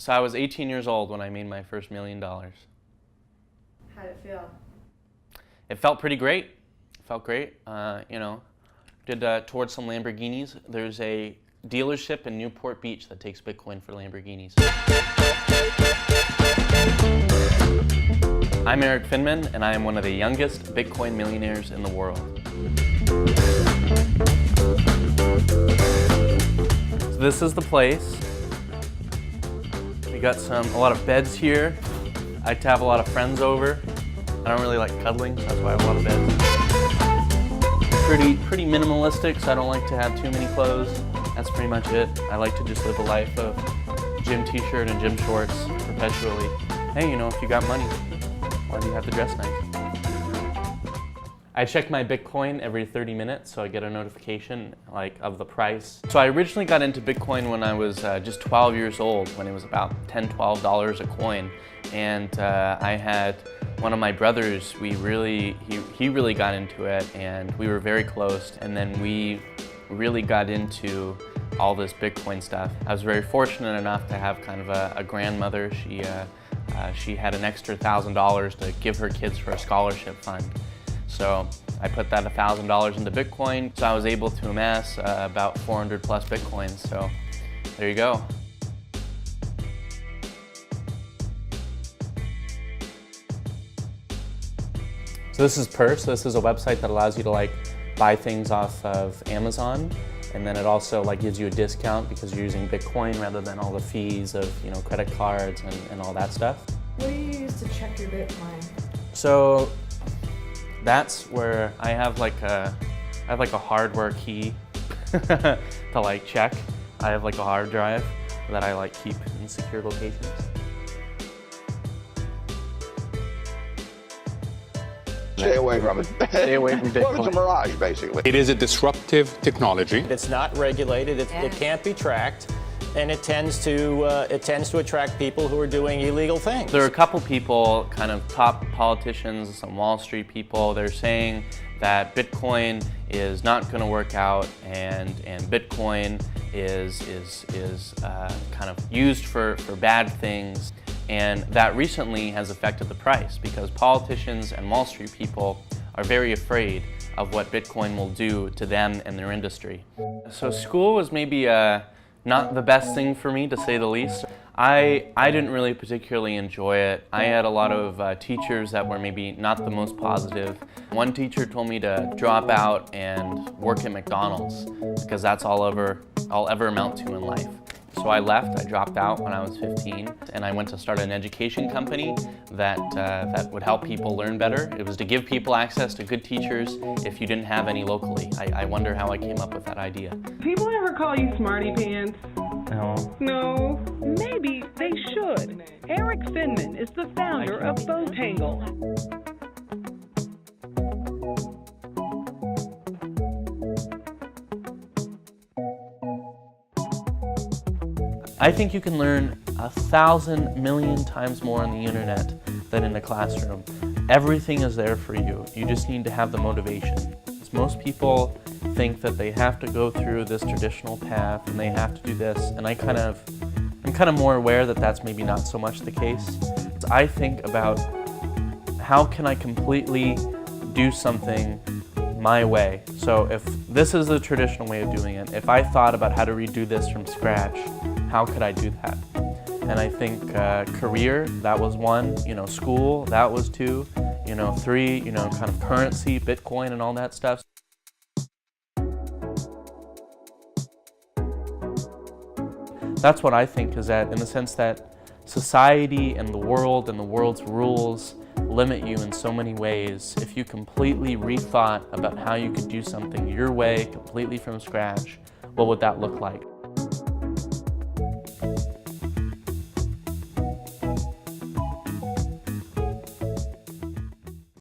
So I was 18 years old when I made my first $1 million. How'd it feel? It felt pretty great. It felt great. You know, did towards some Lamborghinis. There's a dealership in Newport Beach that takes Bitcoin for Lamborghinis. I'm Erik Finman, and I am one of the youngest Bitcoin millionaires in the world. So this is the place. We got a lot of beds here. I like to have a lot of friends over. I don't really like cuddling, so that's why I have a lot of beds. Pretty minimalistic, so I don't like to have too many clothes. That's pretty much it. I like to just live a life of gym t-shirt and gym shorts perpetually. Hey, you know, if you got money, why do you have to dress nice? I check my Bitcoin every 30 minutes, so I get a notification of the price. So I originally got into Bitcoin when I was just 12 years old, when it was about $10, $12 a coin. And I had one of my brothers, he really got into it, and we were very close. And then we really got into all this Bitcoin stuff. I was very fortunate enough to have kind of a grandmother. She had an extra $1,000 to give her kids for a scholarship fund. So I put that $1,000 into Bitcoin, so I was able to amass about 400 plus Bitcoins. So there you go. So this is Purse. This is a website that allows you to buy things off of Amazon, and then it also gives you a discount because you're using Bitcoin rather than all the fees of credit cards and all that stuff. What do you use to check your Bitcoin? So that's where I have a hardware key to check. I have a hard drive that I keep in secure locations. Stay away from it. Stay away from Bitcoin. Well, it's a mirage, basically. It is a disruptive technology. It's not regulated. It can't be tracked, and it tends to attract people who are doing illegal things. There are a couple people, kind of top politicians, some Wall Street people. They're saying that Bitcoin is not going to work out, and Bitcoin is kind of used for bad things. And that recently has affected the price because politicians and Wall Street people are very afraid of what Bitcoin will do to them and their industry. So school was maybe not the best thing for me, to say the least. I didn't really particularly enjoy it. I had a lot of teachers that were maybe not the most positive. One teacher told me to drop out and work at McDonald's because that's all I'll ever amount to in life. So I left, I dropped out when I was 15, and I went to start an education company that would help people learn better. It was to give people access to good teachers if you didn't have any locally. I wonder how I came up with that idea. People ever call you smarty pants? No. No. Maybe they should. Erik Finman is the founder of Botangle. I think you can learn 1,000 million times more on the internet than in a classroom. Everything is there for you. You just need to have the motivation. Most people think that they have to go through this traditional path and they have to do this, and I'm kind of more aware that that's maybe not so much the case. I think about how can I completely do something my way. So if this is the traditional way of doing it, if I thought about how to redo this from scratch, how could I do that? And I think career, that was one, school, that was two, three, kind of currency, Bitcoin and all that stuff. That's what I think is that, in the sense that society and the world's rules limit you in so many ways. If you completely rethought about how you could do something your way, completely from scratch, what would that look like?